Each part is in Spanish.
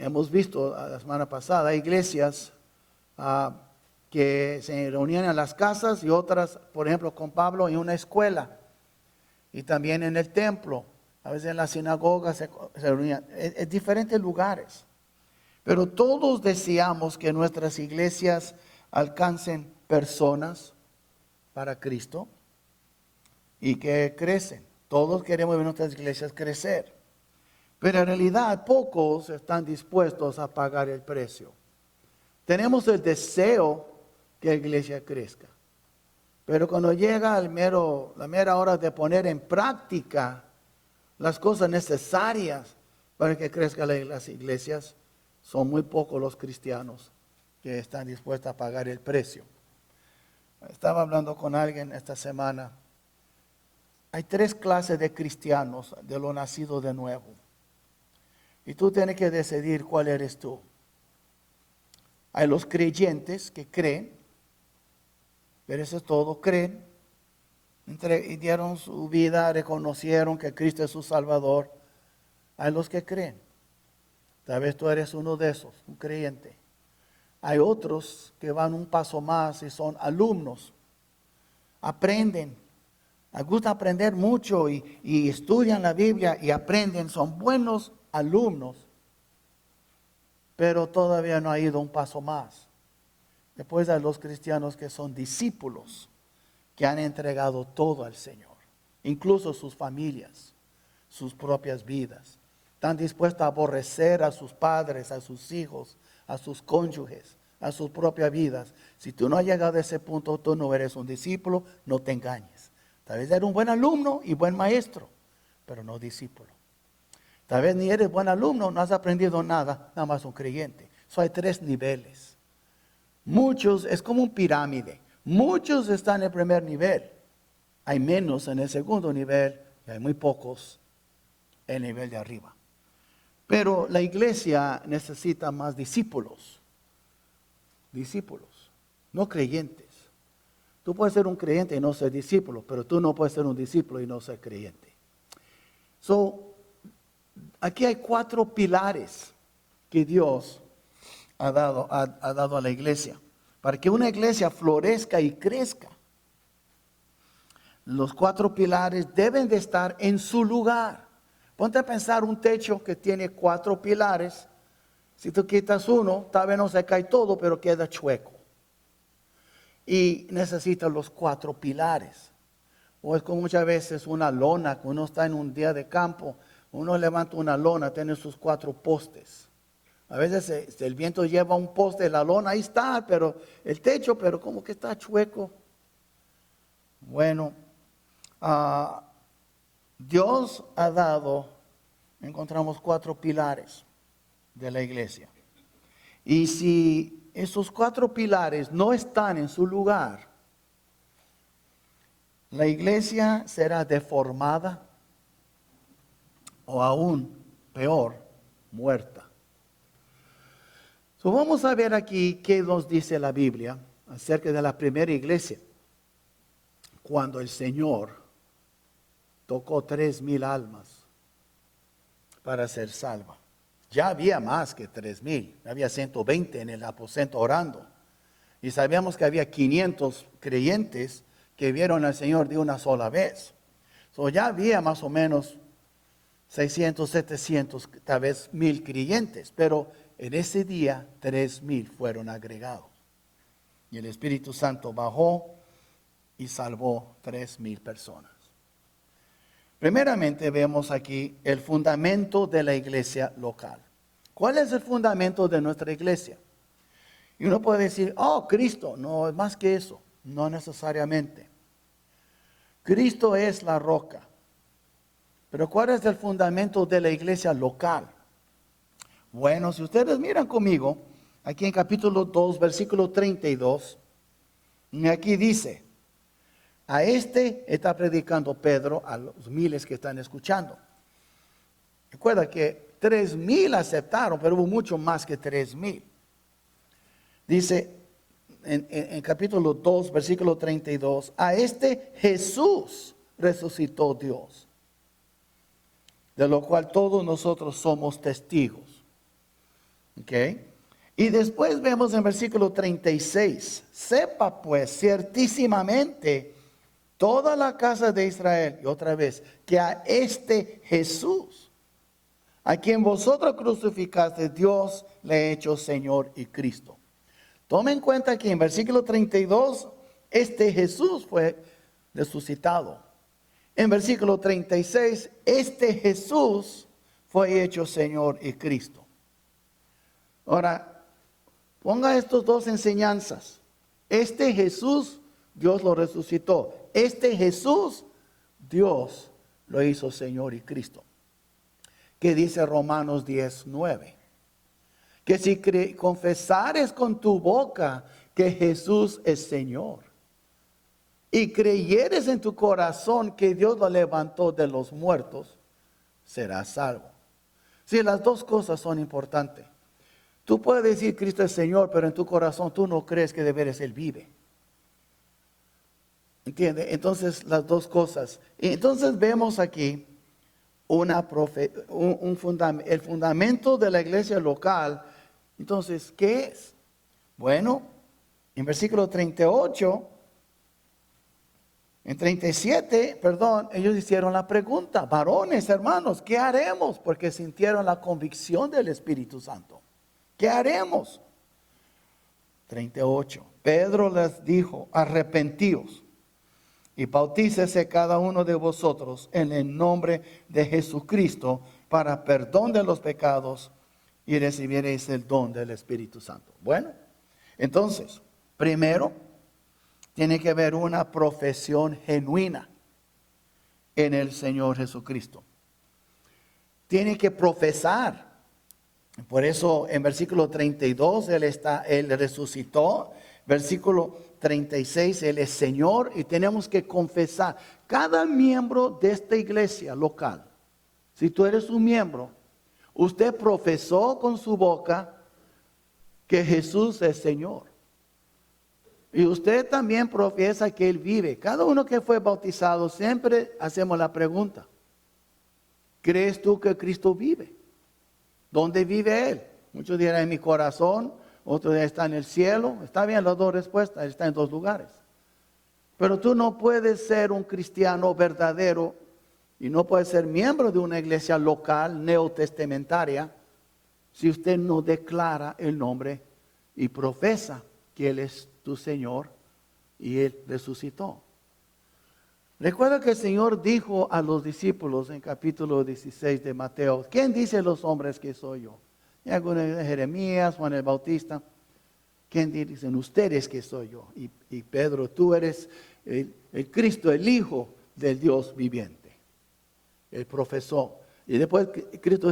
hemos visto la semana pasada, hay iglesias que se reunían en las casas y otras, por ejemplo, con Pablo en una escuela y también en el templo. A veces en la sinagoga se reunían en diferentes lugares. Pero todos deseamos que nuestras iglesias alcancen personas para Cristo y que crecen. Todos queremos ver nuestras iglesias crecer. Pero en realidad pocos están dispuestos a pagar el precio. Tenemos el deseo que la iglesia crezca. Pero cuando llega la mera hora de poner en práctica las cosas necesarias para que crezcan las iglesias, son muy pocos los cristianos que están dispuestos a pagar el precio. Estaba hablando con alguien esta semana. Hay 3 clases de cristianos de lo nacido de nuevo. Y tú tienes que decidir cuál eres tú. Hay los creyentes que creen, pero eso es todo, creen. Y dieron su vida, reconocieron que Cristo es su Salvador. Hay los que creen. Tal vez tú eres uno de esos, un creyente. Hay otros que van un paso más y son alumnos. Aprenden. Les gusta aprender mucho y estudian la Biblia y aprenden. Son buenos alumnos. Pero todavía no ha ido un paso más. Después hay los cristianos que son discípulos, que han entregado todo al Señor. Incluso sus familias, sus propias vidas. Están dispuestos a aborrecer a sus padres, a sus hijos, a sus cónyuges, a sus propias vidas. Si tú no has llegado a ese punto, tú no eres un discípulo, no te engañes. Tal vez eres un buen alumno y buen maestro, pero no discípulo. Tal vez ni eres buen alumno, no has aprendido nada, nada más un creyente. Hay 3 niveles. Muchos, es como un pirámide. Muchos están en el primer nivel. Hay menos en el segundo nivel y hay muy pocos en el nivel de arriba. Pero la iglesia necesita más discípulos. Discípulos, no creyentes. Tú puedes ser un creyente y no ser discípulo, pero tú no puedes ser un discípulo y no ser creyente. Aquí hay 4 pilares que Dios ha dado a la iglesia. Para que una iglesia florezca y crezca, los 4 pilares deben de estar en su lugar. Ponte a pensar un techo que tiene 4 pilares. Si tú quitas uno, tal vez no se cae todo, pero queda chueco. Y necesita los 4 pilares. O es como muchas veces una lona, cuando uno está en un día de campo, uno levanta una lona, tiene sus 4 postes. A veces el viento lleva un poste, la lona, ahí está, pero el techo, pero como que está chueco. Bueno, Dios ha dado, encontramos 4 pilares de la iglesia. Y si esos 4 pilares no están en su lugar, la iglesia será deformada o aún peor, muerta. Vamos a ver aquí qué nos dice la Biblia acerca de la primera iglesia. Cuando el Señor tocó 3,000 almas para ser salva. Ya había más que 3,000. Había 120 en el aposento orando. Y sabíamos que había 500 creyentes que vieron al Señor de una sola vez. Ya había más o menos 600, 700, tal vez 1,000 creyentes. Pero en ese día 3,000 fueron agregados. Y el Espíritu Santo bajó y salvó 3,000 personas. Primeramente vemos aquí el fundamento de la iglesia local. ¿Cuál es el fundamento de nuestra iglesia? Y uno puede decir, oh, Cristo. No, es más que eso. No necesariamente. Cristo es la roca. Pero ¿cuál es el fundamento de la iglesia local? Bueno, si ustedes miran conmigo, aquí en capítulo 2, versículo 32, y aquí dice, a este está predicando Pedro a los miles que están escuchando. Recuerda que 3,000 aceptaron, pero hubo mucho más que 3,000. Dice en capítulo 2, versículo 32, a este Jesús resucitó Dios, de lo cual todos nosotros somos testigos. ¿Ok? Y después vemos en versículo 36, sepa pues ciertísimamente toda la casa de Israel, y otra vez, que a este Jesús, a quien vosotros crucificaste, Dios le ha hecho Señor y Cristo. Tome en cuenta que en versículo 32, este Jesús fue resucitado. En versículo 36, este Jesús fue hecho Señor y Cristo. Ahora, ponga estas dos enseñanzas. Este Jesús, Dios lo resucitó. Este Jesús, Dios lo hizo Señor y Cristo. Que dice Romanos 10:9. Que si confesares con tu boca que Jesús es Señor y creyeres en tu corazón que Dios lo levantó de los muertos, serás salvo. Sí, las dos cosas son importantes. Tú puedes decir Cristo es Señor, pero en tu corazón tú no crees que de veras Él vive. ¿Entiendes? Entonces las dos cosas. Entonces vemos aquí el fundamento de la iglesia local. Entonces, ¿qué es? Bueno, en versículo 38, en 37, perdón, ellos hicieron la pregunta, varones, hermanos, ¿qué haremos? Porque sintieron la convicción del Espíritu Santo. ¿Qué haremos? 38, Pedro les dijo, arrepentíos y bautícese cada uno de vosotros en el nombre de Jesucristo para perdón de los pecados y recibiréis el don del Espíritu Santo. Bueno, entonces, primero, tiene que haber una profesión genuina en el Señor Jesucristo. Tiene que profesar. Por eso en versículo 32 Él resucitó. Versículo 36, Él es Señor y tenemos que confesar. Cada miembro de esta iglesia local, si tú eres un miembro, usted profesó con su boca que Jesús es Señor. Y usted también profesa que Él vive. Cada uno que fue bautizado, siempre hacemos la pregunta, ¿crees tú que Cristo vive? ¿Dónde vive Él? Muchos dirán en mi corazón, otros dirán está en el cielo. Está bien las dos respuestas, Él está en dos lugares. Pero tú no puedes ser un cristiano verdadero y no puedes ser miembro de una iglesia local neotestamentaria si usted no declara el nombre y profesa que Él es tu Señor y Él resucitó. Recuerda que el Señor dijo a los discípulos en capítulo 16 de Mateo, ¿quién dice los hombres que soy yo? Y algunos de Jeremías, Juan el Bautista. ¿Quién dicen ustedes que soy yo? Y Pedro, tú eres el Cristo, el Hijo del Dios viviente. Él profesó. Y después Cristo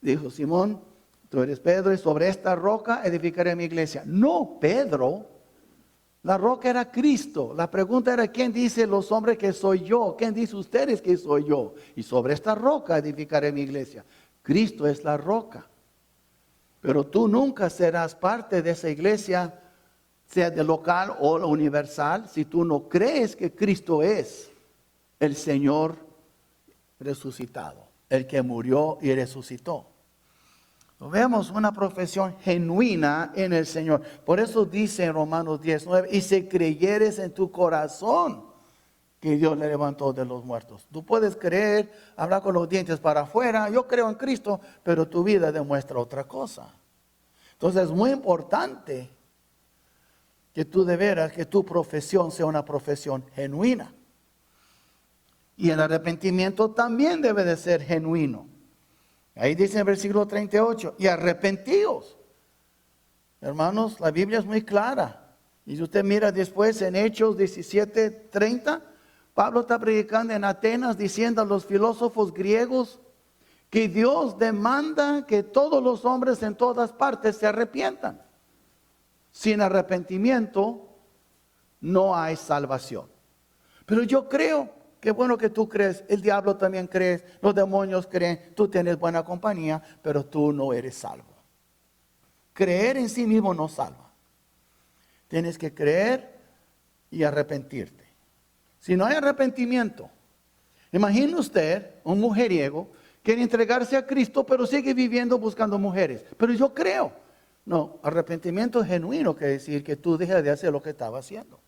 dijo, Simón, tú eres Pedro y sobre esta roca edificaré mi iglesia. No, Pedro. La roca era Cristo. La pregunta era, ¿quién dice los hombres que soy yo? ¿Quién dice ustedes que soy yo? Y sobre esta roca edificaré mi iglesia. Cristo es la roca. Pero tú nunca serás parte de esa iglesia, sea de local o universal, si tú no crees que Cristo es el Señor resucitado, el que murió y resucitó. Vemos una profesión genuina en el Señor. Por eso dice en Romanos 10:9, y si creyeres en tu corazón que Dios le levantó de los muertos. Tú puedes creer, hablar con los dientes para afuera, yo creo en Cristo, pero tu vida demuestra otra cosa. Entonces es muy importante que tú de veras, que tu profesión sea una profesión genuina. Y el arrepentimiento también debe de ser genuino. Ahí dice en el versículo 38, y arrepentíos. Hermanos, la Biblia es muy clara. Y si usted mira después en Hechos 17:30, Pablo está predicando en Atenas diciendo a los filósofos griegos que Dios demanda que todos los hombres en todas partes se arrepientan. Sin arrepentimiento no hay salvación. Pero yo creo, qué bueno que tú crees, el diablo también cree, los demonios creen, tú tienes buena compañía, pero tú no eres salvo. Creer en sí mismo no salva. Tienes que creer y arrepentirte. Si no hay arrepentimiento, imagine usted un mujeriego quiere entregarse a Cristo, pero sigue viviendo buscando mujeres. Pero yo creo. No, arrepentimiento genuino quiere decir que tú dejas de hacer lo que estaba haciendo.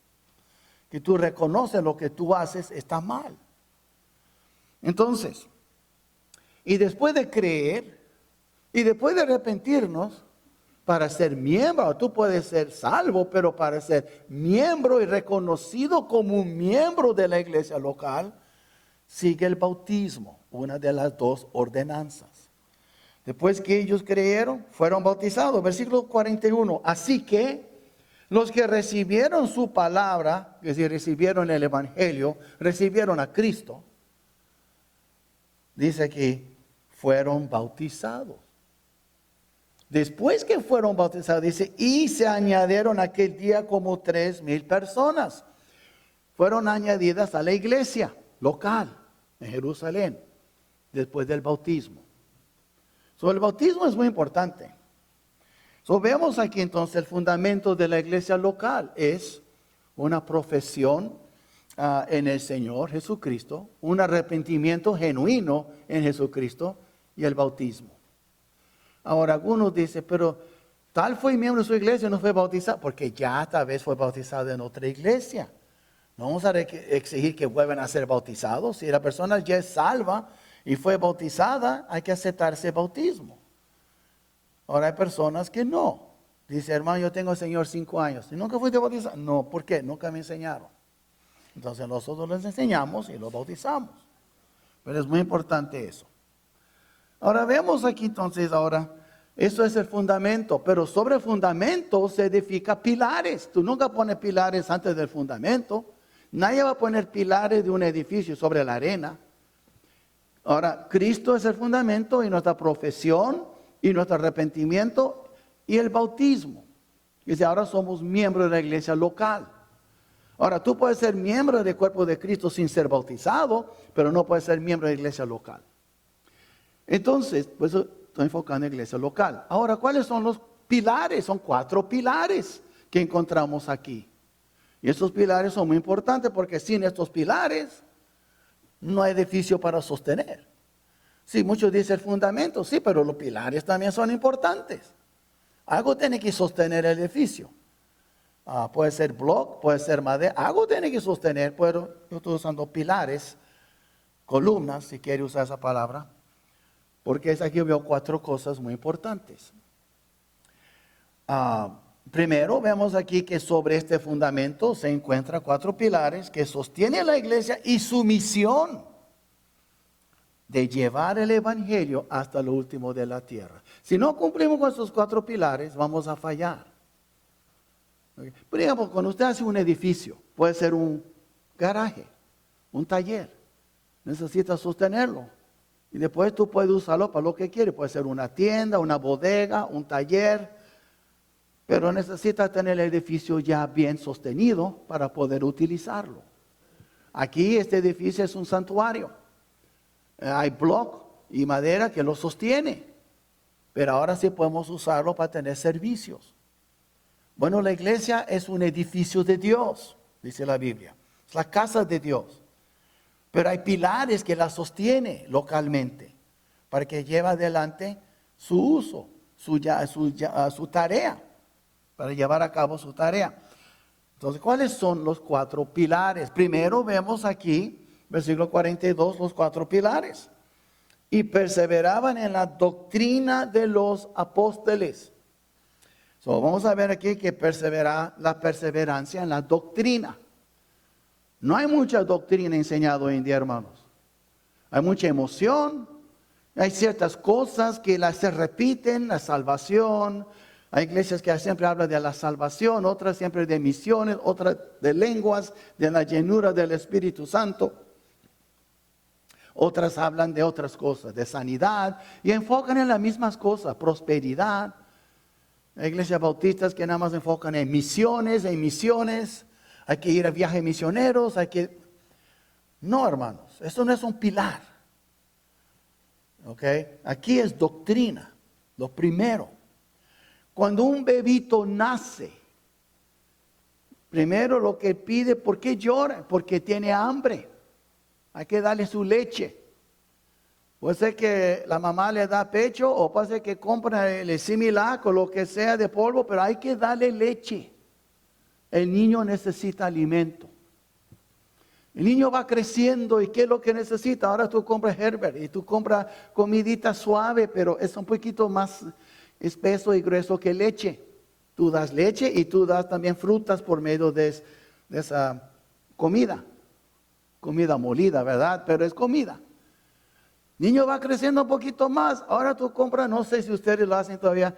Que tú reconoces lo que tú haces está mal. Entonces, y después de creer, y después de arrepentirnos, para ser miembro, tú puedes ser salvo, pero para ser miembro y reconocido como un miembro de la iglesia local, sigue el bautismo, una de las dos ordenanzas. Después que ellos creyeron, fueron bautizados. Versículo 41. Así que los que recibieron su palabra, es decir, recibieron el evangelio, recibieron a Cristo, dice que fueron bautizados. Después que fueron bautizados, dice, y se añadieron aquel día como 3,000 personas. Fueron añadidas a la iglesia local en Jerusalén, después del bautismo. El bautismo es muy importante. Vemos aquí entonces el fundamento de la iglesia local. Es una profesión en el Señor Jesucristo, un arrepentimiento genuino en Jesucristo y el bautismo. Ahora algunos dicen, pero tal fue miembro de su iglesia y no fue bautizado, porque ya tal vez fue bautizado en otra iglesia. No vamos a exigir que vuelvan a ser bautizados. Si la persona ya es salva y fue bautizada, hay que aceptar ese bautismo. Ahora hay personas que no. Dice, hermano, yo tengo al Señor 5 años. ¿Y nunca fuiste bautizado? No, ¿por qué? Nunca me enseñaron. Entonces nosotros les enseñamos y los bautizamos. Pero es muy importante eso. Ahora vemos aquí entonces eso es el fundamento. Pero sobre el fundamento se edifica pilares. Tú nunca pones pilares antes del fundamento. Nadie va a poner pilares de un edificio sobre la arena. Ahora, Cristo es el fundamento y nuestra profesión y nuestro arrepentimiento y el bautismo. Dice, ahora somos miembros de la iglesia local. Ahora, tú puedes ser miembro del cuerpo de Cristo sin ser bautizado, pero no puedes ser miembro de la iglesia local. Entonces, pues estoy enfocando en la iglesia local. Ahora, ¿cuáles son los pilares? Son 4 pilares que encontramos aquí. Y estos pilares son muy importantes porque sin estos pilares no hay edificio para sostener. Sí, muchos dicen el fundamento, sí, pero los pilares también son importantes. Algo tiene que sostener el edificio. Puede ser bloque, puede ser madera, algo tiene que sostener, pero yo estoy usando pilares, columnas, si quiere usar esa palabra, porque aquí veo 4 cosas muy importantes. Primero vemos aquí que sobre este fundamento se encuentran 4 pilares que sostienen la iglesia y su misión de llevar el evangelio hasta lo último de la tierra. Si no cumplimos con esos 4 pilares, vamos a fallar. Por ejemplo, cuando usted hace un edificio, puede ser un garaje, un taller, necesita sostenerlo. Y después tú puedes usarlo para lo que quieres. Puede ser una tienda, una bodega, un taller. Pero necesita tener el edificio ya bien sostenido para poder utilizarlo. Aquí este edificio es un santuario. Hay bloque y madera que lo sostiene. Pero ahora sí podemos usarlo para tener servicios. Bueno, la iglesia es un edificio de Dios, dice la Biblia. Es la casa de Dios. Pero hay pilares que la sostiene localmente para que lleve adelante su uso, su tarea, para llevar a cabo su tarea. Entonces, ¿cuáles son los 4 pilares? Primero vemos aquí, versículo 42, los 4 pilares. Y perseveraban en la doctrina de los apóstoles. Vamos a ver aquí que la perseverancia en la doctrina. No hay mucha doctrina enseñada hoy en día, hermanos. Hay mucha emoción. Hay ciertas cosas que se repiten, la salvación. Hay iglesias que siempre hablan de la salvación, otras siempre de misiones, otras de lenguas, de la llenura del Espíritu Santo. Otras hablan de otras cosas, de sanidad, y enfocan en las mismas cosas, prosperidad. Hay iglesias bautistas que nada más enfocan en misiones, hay que ir a viajes misioneros, No, hermanos, eso no es un pilar. ¿Ok? Aquí es doctrina, lo primero. Cuando un bebito nace, primero lo que pide, ¿por qué llora? Porque tiene hambre. Hay que darle su leche. Puede ser que la mamá le da pecho o puede ser que compra el Similac o lo que sea de polvo, pero hay que darle leche. El niño necesita alimento. El niño va creciendo y ¿qué es lo que necesita? Ahora tú compras Herbert y tú compras comidita suave, pero es un poquito más espeso y grueso que leche. Tú das leche y tú das también frutas por medio de esa comida. Comida molida, ¿verdad? Pero es comida. Niño va creciendo un poquito más. Ahora tú compras, no sé si ustedes lo hacen todavía,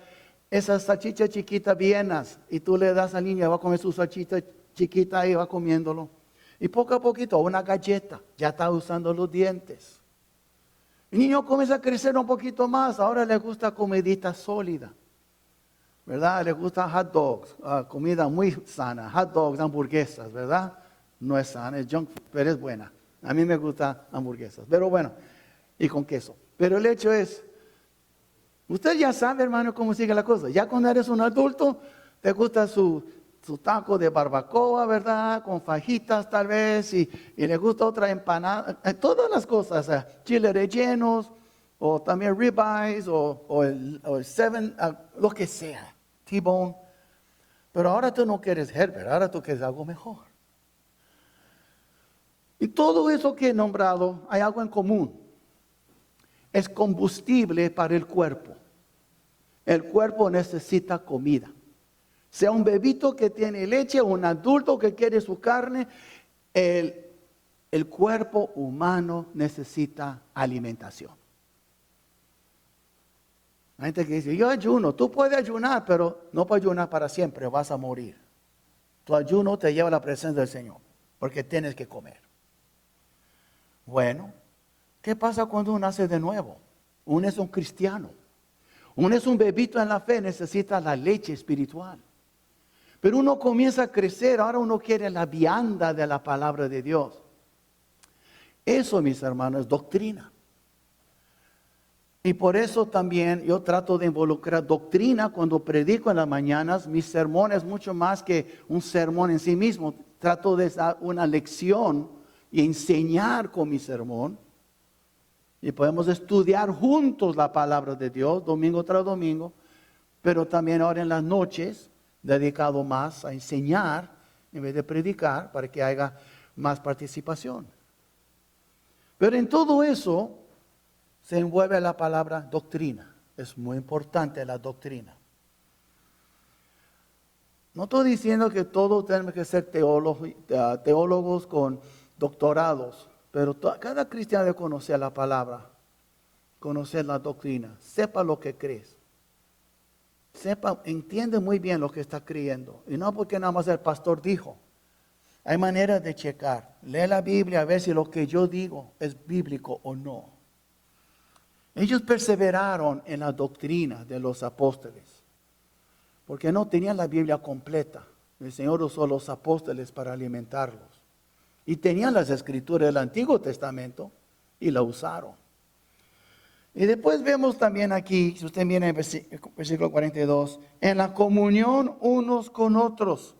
esas salchichas chiquitas vienas. Y tú le das al niño, va a comer su salchicha chiquita y va comiéndolo. Y poco a poquito, una galleta, ya está usando los dientes. El niño comienza a crecer un poquito más. Ahora le gusta comidita sólida. ¿Verdad? Le gusta hot dogs, comida muy sana. Hot dogs, hamburguesas, ¿verdad? No es sana, es junk food, pero es buena. A mí me gustan hamburguesas. Pero bueno. Y con queso. Pero el hecho es, usted ya sabe, hermano, cómo sigue la cosa. Ya cuando eres un adulto, te gusta su taco de barbacoa, ¿verdad? Con fajitas tal vez, y le gusta otra empanada, todas las cosas, chile rellenos, o también ribeyes, o el seven, lo que sea, T-bone. Pero ahora tú no quieres Herbert, ahora tú quieres algo mejor. Y todo eso que he nombrado, hay algo en común. Es combustible para el cuerpo. El cuerpo necesita comida. Sea un bebito que tiene leche o un adulto que quiere su carne, el cuerpo humano necesita alimentación. Hay gente que dice, yo ayuno, tú puedes ayunar, pero no puedes ayunar para siempre, vas a morir. Tu ayuno te lleva a la presencia del Señor, porque tienes que comer. Bueno, ¿qué pasa cuando uno nace de nuevo? Uno es un cristiano. Uno es un bebito en la fe, necesita la leche espiritual. Pero uno comienza a crecer, ahora uno quiere la vianda de la palabra de Dios. Eso, mis hermanos, es doctrina. Y por eso también yo trato de involucrar doctrina cuando predico en las mañanas. Mis sermones, mucho más que un sermón en sí mismo. Trato de dar una lección y enseñar con mi sermón. Y podemos estudiar juntos la palabra de Dios, domingo tras domingo. Pero también ahora en las noches, dedicado más a enseñar en vez de predicar, para que haya más participación. Pero en todo eso se envuelve la palabra doctrina. Es muy importante la doctrina. No estoy diciendo que todos tenemos que ser teólogos con doctorados, pero cada cristiano debe conocer la palabra, conocer la doctrina, sepa lo que crees. Entiende muy bien lo que está creyendo. Y no porque nada más el pastor dijo. Hay maneras de checar. Lee la Biblia a ver si lo que yo digo es bíblico o no. Ellos perseveraron en la doctrina de los apóstoles. Porque no tenían la Biblia completa. El Señor usó los apóstoles para alimentarlos. Y tenían las escrituras del Antiguo Testamento y la usaron. Y después vemos también aquí, si usted viene en versículo 42, en la comunión unos con otros.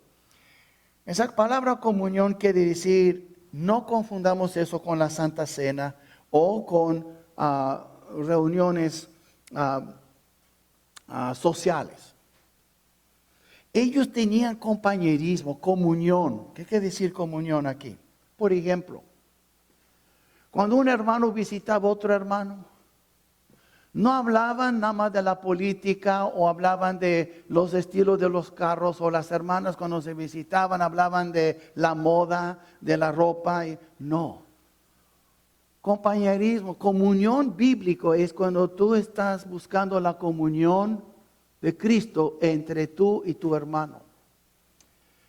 Esa palabra comunión quiere decir, no confundamos eso con la Santa Cena o con reuniones sociales. Ellos tenían compañerismo, comunión. ¿Qué quiere decir comunión aquí? Por ejemplo, cuando un hermano visitaba a otro hermano, no hablaban nada más de la política o hablaban de los estilos de los carros, o las hermanas cuando se visitaban hablaban de la moda, de la ropa. No. Compañerismo, comunión bíblico es cuando tú estás buscando la comunión de Cristo entre tú y tu hermano.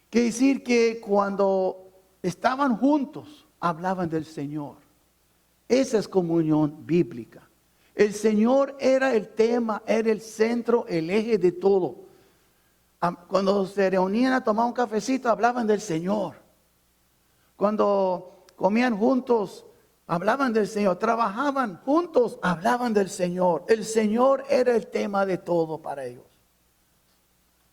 Quiere decir que cuando estaban juntos hablaban del Señor. Esa es comunión bíblica. El Señor era el tema, era el centro, el eje de todo. Cuando se reunían a tomar un cafecito, hablaban del Señor. Cuando comían juntos, hablaban del Señor. Trabajaban juntos, hablaban del Señor. El Señor era el tema de todo para ellos.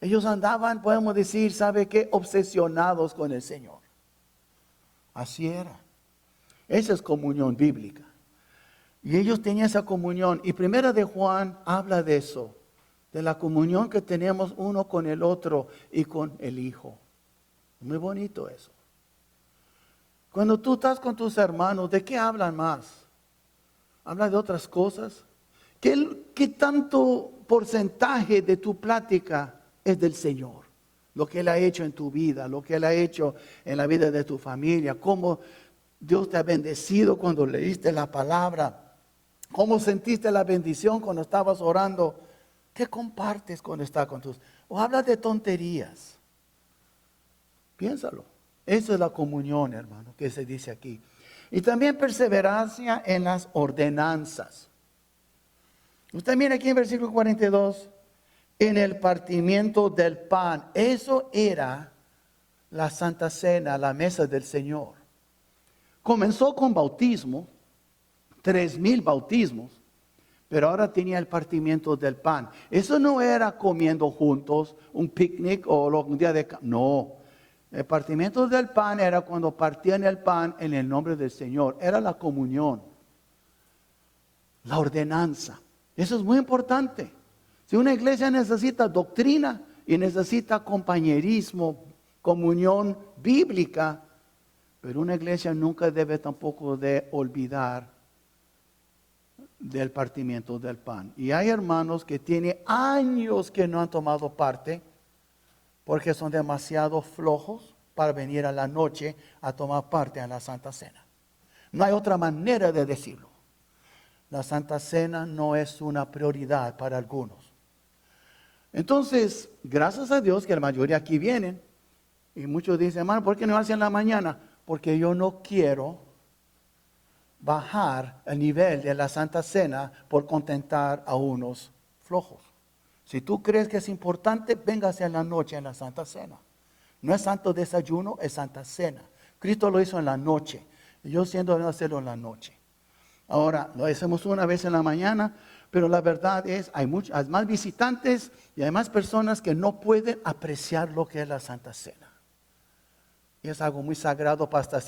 Ellos andaban, podemos decir, ¿sabe qué? Obsesionados con el Señor. Así era. Esa es comunión bíblica. Y ellos tenían esa comunión. Y Primera de Juan habla de eso, de la comunión que tenemos uno con el otro y con el Hijo. Muy bonito eso. Cuando tú estás con tus hermanos, ¿de qué hablan más? ¿Hablan de otras cosas? ¿Qué tanto porcentaje de tu plática es del Señor? Lo que Él ha hecho en tu vida, lo que Él ha hecho en la vida de tu familia, cómo Dios te ha bendecido cuando leíste la palabra, cómo sentiste la bendición cuando estabas orando. ¿Qué compartes cuando estás con tus? O hablas de tonterías. Piénsalo. Eso es la comunión, hermano, que se dice aquí. Y también perseverancia en las ordenanzas. Usted mira aquí en versículo 42, en el partimiento del pan. Eso era la Santa Cena, la mesa del Señor. Comenzó con bautismo, 3,000 bautismos, pero ahora tenía el partimiento del pan. Eso no era comiendo juntos, un picnic o un día de... No, el partimiento del pan era cuando partían el pan en el nombre del Señor. Era la comunión, la ordenanza. Eso es muy importante. Si una iglesia necesita doctrina y necesita compañerismo, comunión bíblica, pero una iglesia nunca debe tampoco de olvidar del partimiento del pan. Y hay hermanos que tienen años que no han tomado parte porque son demasiado flojos para venir a la noche a tomar parte en la Santa Cena. No hay otra manera de decirlo. La Santa Cena no es una prioridad para algunos. Entonces, gracias a Dios que la mayoría aquí vienen. Y muchos dicen, hermano, ¿por qué no hacen en la mañana? Porque yo no quiero bajar el nivel de la Santa Cena por contentar a unos flojos. Si tú crees que es importante, véngase en la noche en la Santa Cena. No es santo desayuno, es Santa Cena. Cristo lo hizo en la noche. Yo siento de hacerlo en la noche. Ahora, lo hacemos una vez en la mañana, pero la verdad es, hay más visitantes y hay más personas que no pueden apreciar lo que es la Santa Cena. Y es algo muy sagrado para estar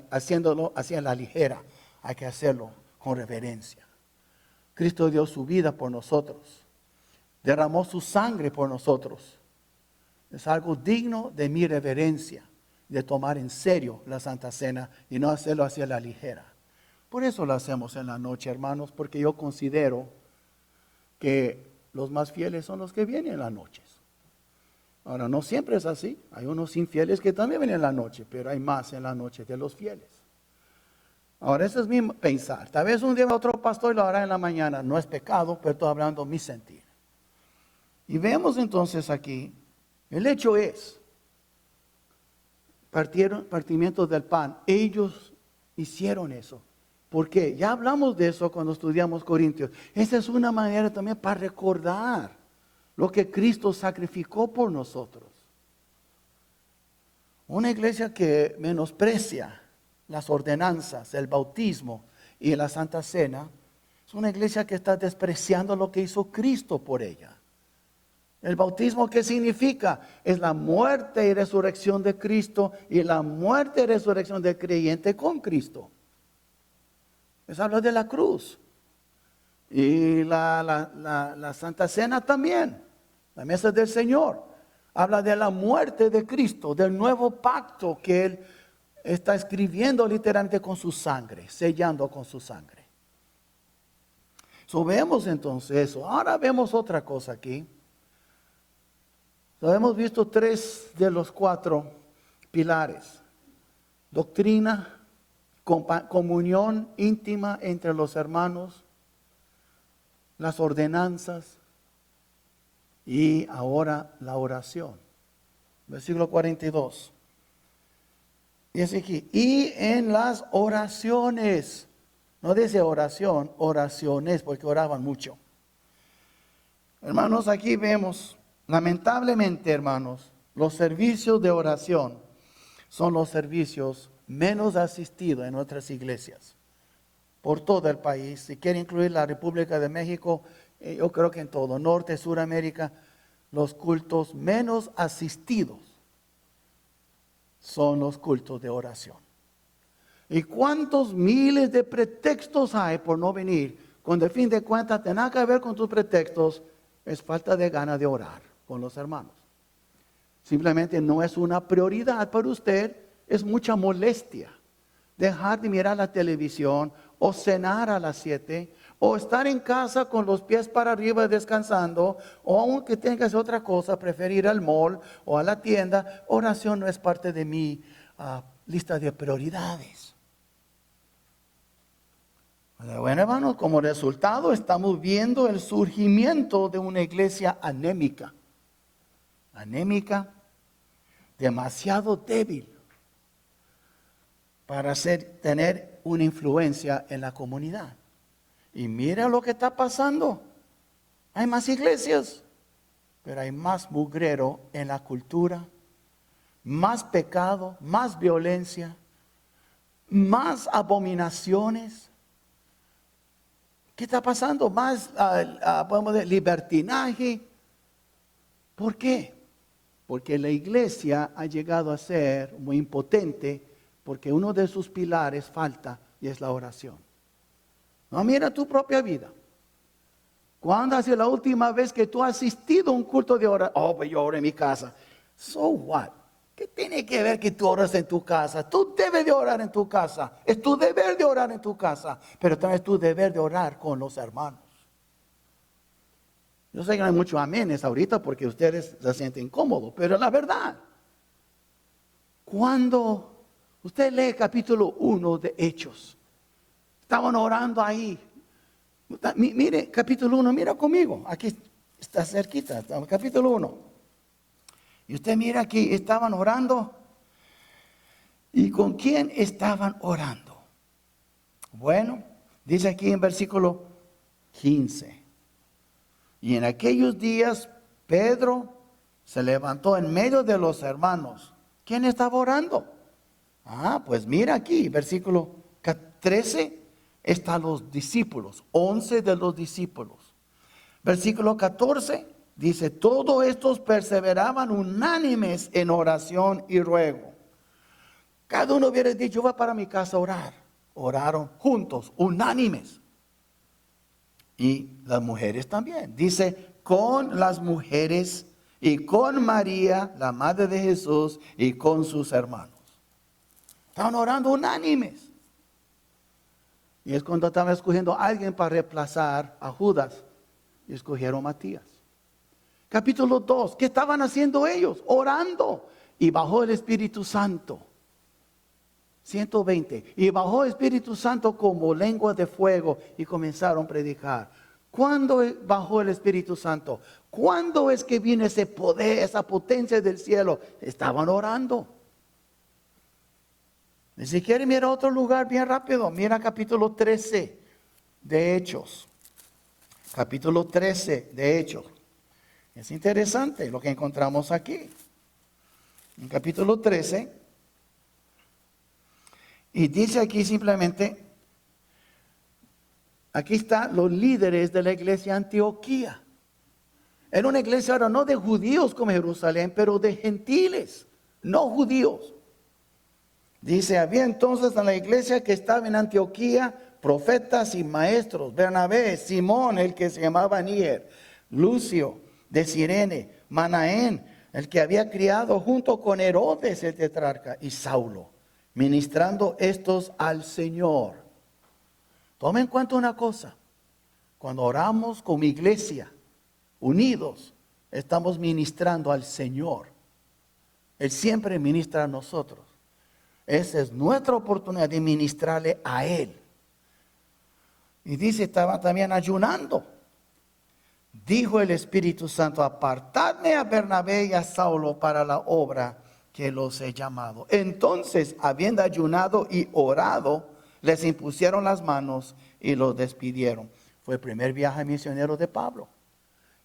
haciéndolo así en la ligera. Hay que hacerlo con reverencia. Cristo dio su vida por nosotros. Derramó su sangre por nosotros. Es algo digno de mi reverencia, de tomar en serio la Santa Cena y no hacerlo así a la ligera. Por eso lo hacemos en la noche, hermanos, porque yo considero que los más fieles son los que vienen en las noches. Ahora, no siempre es así. Hay unos infieles que también vienen en la noche, pero hay más en la noche de los fieles. Ahora, eso es mi pensar. Tal vez un día otro pastor lo hará en la mañana. No es pecado, pero estoy hablando mi sentir. Y vemos entonces aquí, el hecho es, partimiento del pan. Ellos hicieron eso. ¿Por qué? Ya hablamos de eso cuando estudiamos Corintios. Esa es una manera también para recordar lo que Cristo sacrificó por nosotros. Una iglesia que menosprecia las ordenanzas, el bautismo y la Santa Cena, es una iglesia que está despreciando lo que hizo Cristo por ella. El bautismo, ¿qué significa? Es la muerte y resurrección de Cristo y la muerte y resurrección del creyente con Cristo. Es hablar de la cruz. Y la Santa Cena también, la mesa del Señor. Habla de la muerte de Cristo, del nuevo pacto que Él está escribiendo literalmente con su sangre, sellando con su sangre. Vemos entonces eso. Ahora vemos otra cosa aquí. Hemos visto 3 de los 4 pilares. Doctrina, comunión íntima entre los hermanos, las ordenanzas y ahora la oración. Versículo 42. Dice aquí, y en las oraciones, no dice oración, oraciones, porque oraban mucho. Hermanos, aquí vemos, lamentablemente, hermanos, los servicios de oración son los servicios menos asistidos en nuestras iglesias por todo el país. Si quiere incluir la República de México, yo creo que en todo, Norte, Suramérica, los cultos menos asistidos son los cultos de oración. ¿Y cuántos miles de pretextos hay por no venir? Cuando al fin de cuentas tiene que ver con tus pretextos, es falta de ganas de orar con los hermanos. Simplemente no es una prioridad para usted, es mucha molestia. Dejar de mirar la televisión o cenar a las 7 o estar en casa con los pies para arriba descansando, o aunque tengas otra cosa, preferir al mall o a la tienda. Oración no es parte de mi lista de prioridades. Bueno, hermanos, como resultado estamos viendo el surgimiento de una iglesia anémica. Anémica, demasiado débil para tener una influencia en la comunidad. Y mira lo que está pasando. Hay más iglesias, pero hay más mugrero en la cultura, más pecado, más violencia, más abominaciones. ¿Qué está pasando? Más, podemos decir, libertinaje. ¿Por qué? Porque la iglesia ha llegado a ser muy impotente, porque uno de sus pilares falta y es la oración. No, mira tu propia vida. ¿Cuándo ha sido la última vez que tú has asistido a un culto de oración? Oh, pues yo oro en mi casa. So what? ¿Qué tiene que ver que tú oras en tu casa? Tú debes de orar en tu casa. Es tu deber de orar en tu casa. Pero también es tu deber de orar con los hermanos. Yo sé que no hay muchos amenes ahorita porque ustedes se sienten incómodos. Pero la verdad, cuando usted lee capítulo 1 de Hechos, estaban orando ahí. Mire, capítulo 1, mira conmigo. Aquí está cerquita, capítulo 1. Y usted mira aquí, estaban orando. ¿Y con quién estaban orando? Bueno, dice aquí en versículo 15. Y en aquellos días Pedro se levantó en medio de los hermanos. ¿Quién estaba orando? Pues mira aquí, versículo 13. Están los discípulos, 11 de los discípulos. Versículo 14 dice, todos estos perseveraban unánimes en oración y ruego. Cada uno hubiera dicho, voy para mi casa a orar. Oraron juntos, unánimes. Y las mujeres también. Dice, con las mujeres y con María, la madre de Jesús, y con sus hermanos. Estaban orando unánimes. Y es cuando estaban escogiendo a alguien para reemplazar a Judas. Y escogieron a Matías. Capítulo 2. ¿Qué estaban haciendo ellos? Orando. Y bajó el Espíritu Santo. 120. Y bajó el Espíritu Santo como lengua de fuego. Y comenzaron a predicar. ¿Cuándo bajó el Espíritu Santo? ¿Cuándo es que vino ese poder, esa potencia del cielo? Estaban orando. Y si quiere, mira otro lugar bien rápido. Mira capítulo 13 de Hechos. Capítulo 13 de Hechos. Es interesante lo que encontramos aquí. En capítulo 13. Y dice aquí simplemente, aquí están los líderes de la iglesia Antioquía. Era una iglesia ahora no de judíos como Jerusalén, pero de gentiles, no judíos. Dice, había entonces en la iglesia que estaba en Antioquía profetas y maestros, Bernabé, Simón, el que se llamaba Níger, Lucio de Cirene, Manaén, el que había criado junto con Herodes el tetrarca, y Saulo, ministrando estos al Señor. Tome en cuenta una cosa, cuando oramos como iglesia, unidos, estamos ministrando al Señor. Él siempre ministra a nosotros. Esa es nuestra oportunidad de ministrarle a Él. Y dice, estaba también ayunando. Dijo el Espíritu Santo, apartadme a Bernabé y a Saulo para la obra que los he llamado. Entonces, habiendo ayunado y orado, les impusieron las manos y los despidieron. Fue el primer viaje misionero de Pablo.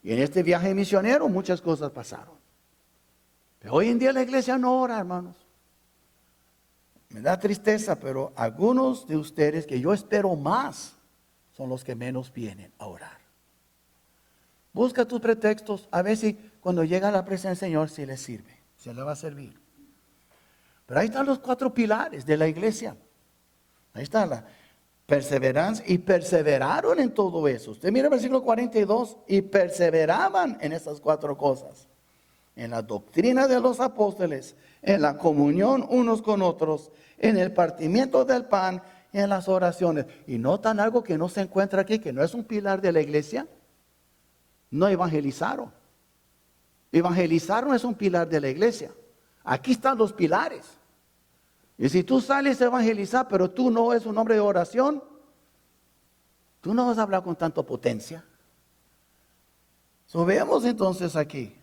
Y en este viaje misionero muchas cosas pasaron. Pero hoy en día la iglesia no ora, hermanos. Me da tristeza, pero algunos de ustedes que yo espero más son los que menos vienen a orar. Busca tus pretextos, a ver si cuando llega a la presencia del Señor si le sirve, si le va a servir. Pero ahí están los 4 pilares de la iglesia. Ahí está la perseverancia. Y perseveraron en todo eso. Usted mira el versículo 42. Y perseveraban en esas 4 cosas. En la doctrina de los apóstoles, en la comunión unos con otros, en el partimiento del pan y en las oraciones. Y notan algo que no se encuentra aquí, que no es un pilar de la iglesia. No evangelizaron. Evangelizar no es un pilar de la iglesia. Aquí están los pilares. Y si tú sales a evangelizar, pero tú no eres un hombre de oración, tú no vas a hablar con tanta potencia. Veamos entonces aquí.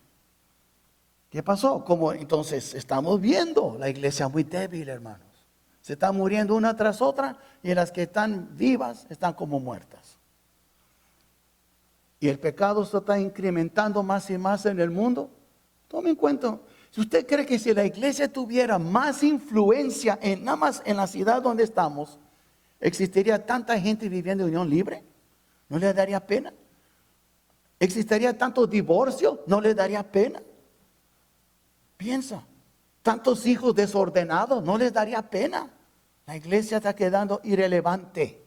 ¿Qué pasó? Como entonces estamos viendo la iglesia muy débil, hermanos. Se está muriendo una tras otra y las que están vivas están como muertas. Y el pecado se está incrementando más y más en el mundo. Tome en cuenta, si usted cree que si la iglesia tuviera más influencia nada más en la ciudad donde estamos, ¿existiría tanta gente viviendo en unión libre? ¿No le daría pena? ¿Existiría tanto divorcio? ¿No le daría pena? Piensa, tantos hijos desordenados, ¿no les daría pena? La iglesia está quedando irrelevante.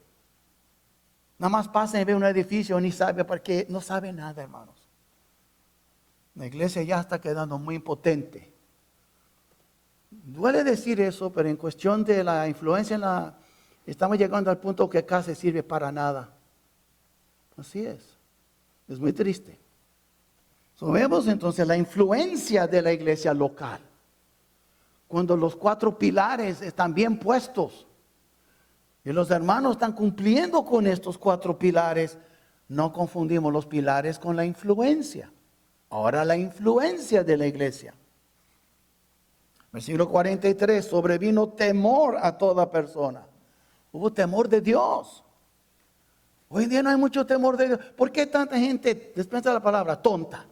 Nada más pasa y ve un edificio, ni sabe por qué, no sabe nada, hermanos. La iglesia ya está quedando muy impotente. Duele decir eso, pero en cuestión de la influencia, estamos llegando al punto que casi sirve para nada. Así es muy triste. Vemos entonces la influencia de la iglesia local. Cuando los 4 pilares están bien puestos y los hermanos están cumpliendo con estos 4 pilares, no confundimos los pilares con la influencia. Ahora la influencia de la iglesia. Versículo 43, sobrevino temor a toda persona. Hubo temor de Dios. Hoy en día no hay mucho temor de Dios. ¿Por qué tanta gente, dispensa la palabra, tonta?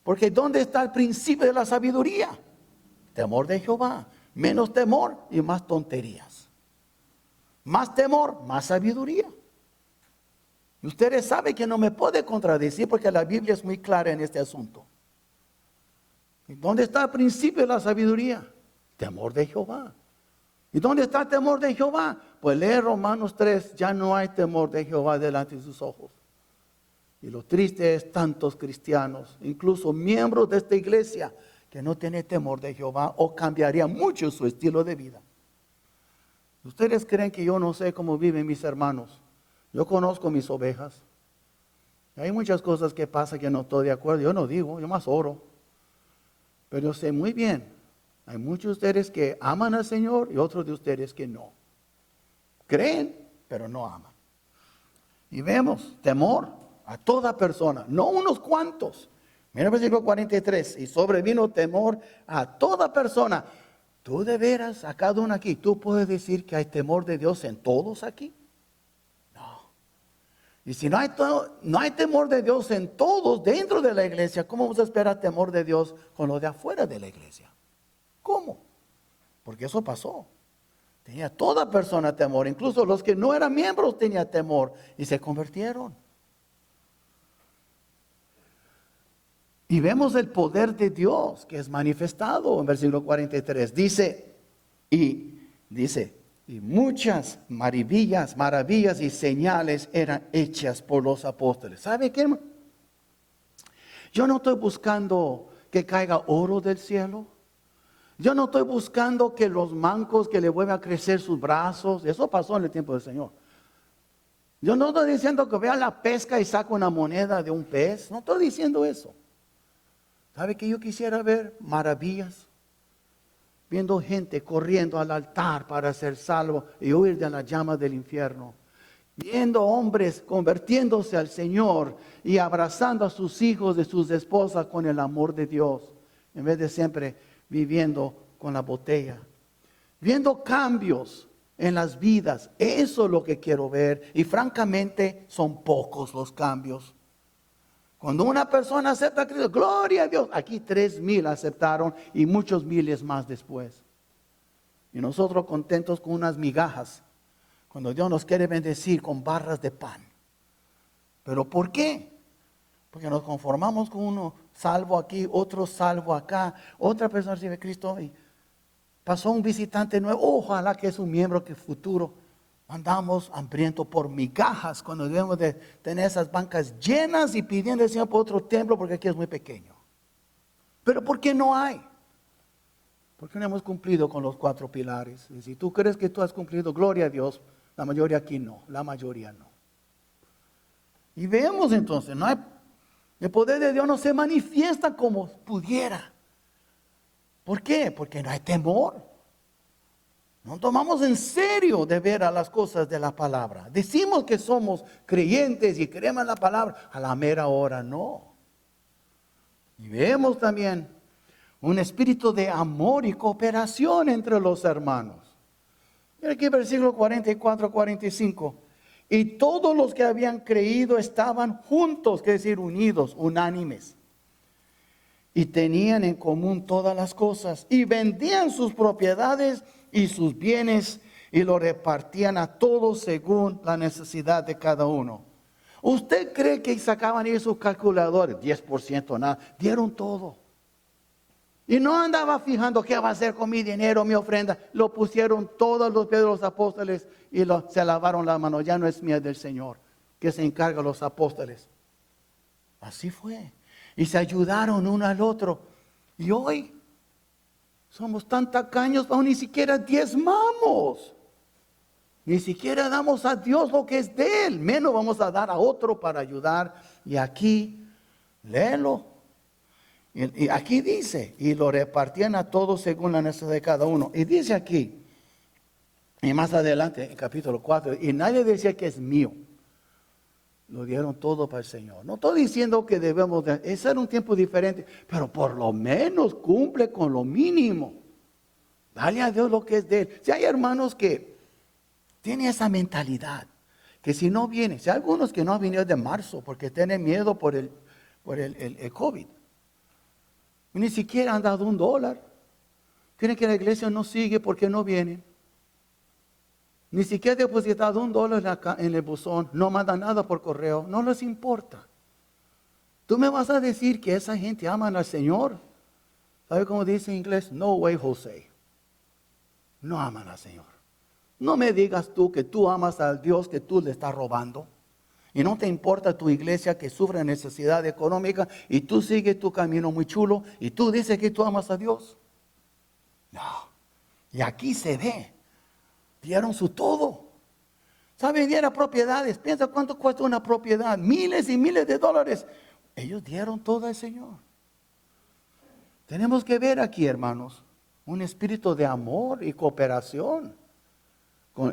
Porque ¿dónde está el principio de la sabiduría? Temor de Jehová. Menos temor y más tonterías. Más temor, más sabiduría. Y ustedes saben que no me puede contradecir porque la Biblia es muy clara en este asunto. ¿Y dónde está el principio de la sabiduría? Temor de Jehová. ¿Y dónde está el temor de Jehová? Pues lee Romanos 3, ya no hay temor de Jehová delante de sus ojos. Y lo triste es tantos cristianos, incluso miembros de esta iglesia, que no tienen temor de Jehová o cambiaría mucho su estilo de vida. ¿Ustedes creen que yo no sé cómo viven mis hermanos? Yo conozco mis ovejas. Hay muchas cosas que pasan que no estoy de acuerdo. Yo no digo, yo más oro. Pero yo sé muy bien, hay muchos de ustedes que aman al Señor y otros de ustedes que no. Creen, pero no aman. Y vemos temor a toda persona, no unos cuantos. Mira el versículo 43, y sobrevino temor a toda persona. Tú de veras, a cada uno aquí, ¿tú puedes decir que hay temor de Dios en todos aquí? No. Y si no hay temor de Dios en todos dentro de la iglesia, ¿cómo vamos a esperar temor de Dios con los de afuera de la iglesia? ¿Cómo? Porque eso pasó. Tenía toda persona temor, incluso los que no eran miembros tenían temor y se convirtieron. Y vemos el poder de Dios que es manifestado en versículo 43. Dice, y muchas maravillas y señales eran hechas por los apóstoles. ¿Sabe qué? Yo no estoy buscando que caiga oro del cielo. Yo no estoy buscando que los mancos que le vuelvan a crecer sus brazos. Eso pasó en el tiempo del Señor. Yo no estoy diciendo que vea la pesca y saque una moneda de un pez. No estoy diciendo eso. ¿Sabe que yo quisiera ver maravillas? Viendo gente corriendo al altar para ser salvo y huir de la llama del infierno. Viendo hombres convirtiéndose al Señor y abrazando a sus hijos y sus esposas con el amor de Dios. En vez de siempre viviendo con la botella. Viendo cambios en las vidas. Eso es lo que quiero ver. Y francamente son pocos los cambios. Cuando una persona acepta a Cristo, gloria a Dios. Aquí 3,000 aceptaron y muchos miles más después. Y nosotros contentos con unas migajas. Cuando Dios nos quiere bendecir con barras de pan. ¿Pero por qué? Porque nos conformamos con uno salvo aquí, otro salvo acá. Otra persona recibe a Cristo y pasó un visitante nuevo. Ojalá que es un miembro que futuro. Andamos hambrientos por migajas cuando debemos de tener esas bancas llenas y pidiendo al Señor por otro templo porque aquí es muy pequeño. Pero ¿por qué no hay? Porque no hemos cumplido con los 4 pilares. Y si tú crees que tú has cumplido, gloria a Dios, la mayoría aquí no, la mayoría no. Y vemos entonces, no hay, el poder de Dios no se manifiesta como pudiera. ¿Por qué? Porque no hay temor. No tomamos en serio de ver a las cosas de la palabra. Decimos que somos creyentes y creemos en la palabra. A la mera hora no. Y vemos también un espíritu de amor y cooperación entre los hermanos. Mira aquí versículo 44, 45. Y todos los que habían creído estaban juntos, que decir unidos, unánimes. Y tenían en común todas las cosas. Y vendían sus propiedades y sus bienes y lo repartían a todos según la necesidad de cada uno. ¿Usted cree que sacaban ahí sus calculadores? 10% nada, dieron todo. Y no andaba fijando qué va a hacer con mi dinero, mi ofrenda. Lo pusieron todos los pies de los apóstoles y se lavaron las manos. Ya no es mía del Señor, que se encarga los apóstoles. Así fue. Y se ayudaron uno al otro. Y hoy somos tan tacaños, aún ni siquiera diezmamos. Ni siquiera damos a Dios lo que es de Él. Menos vamos a dar a otro para ayudar. Y aquí, léelo. Y aquí dice, y lo repartían a todos según la necesidad de cada uno. Y dice aquí, y más adelante, en capítulo 4, y nadie decía que es mío. Lo dieron todo para el Señor. No estoy diciendo que debemos de, ese era un tiempo diferente, pero por lo menos cumple con lo mínimo. Dale a Dios lo que es de Él. Si hay hermanos que tienen esa mentalidad, que si no vienen, si hay algunos que no han venido de marzo porque tienen miedo por el COVID, ni siquiera han dado $1. Creen que la iglesia no sigue porque no vienen. Ni siquiera depositado $1 en el buzón, no mandan nada por correo, no les importa. Tú me vas a decir que esa gente ama al Señor. ¿Sabe cómo dice en inglés? No way, José. No aman al Señor. No me digas tú que tú amas al Dios que tú le estás robando. Y no te importa tu iglesia que sufre necesidad económica y tú sigues tu camino muy chulo y tú dices que tú amas a Dios. No. Y aquí se ve. Dieron su todo. ¿Saben? Dieron propiedades. Piensa cuánto cuesta una propiedad. Miles y miles de dólares. Ellos dieron todo al Señor. Tenemos que ver aquí, hermanos, un espíritu de amor y cooperación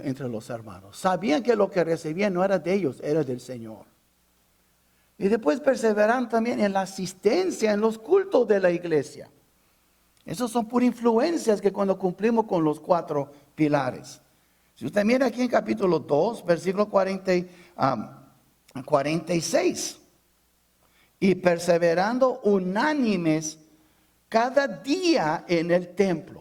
entre los hermanos. Sabían que lo que recibían no era de ellos, era del Señor. Y después perseveraron también en la asistencia en los cultos de la iglesia. Esos son por influencias que cuando cumplimos con los 4 pilares. Si usted mira aquí en capítulo 2, versículo 46. Y perseverando unánimes cada día en el templo.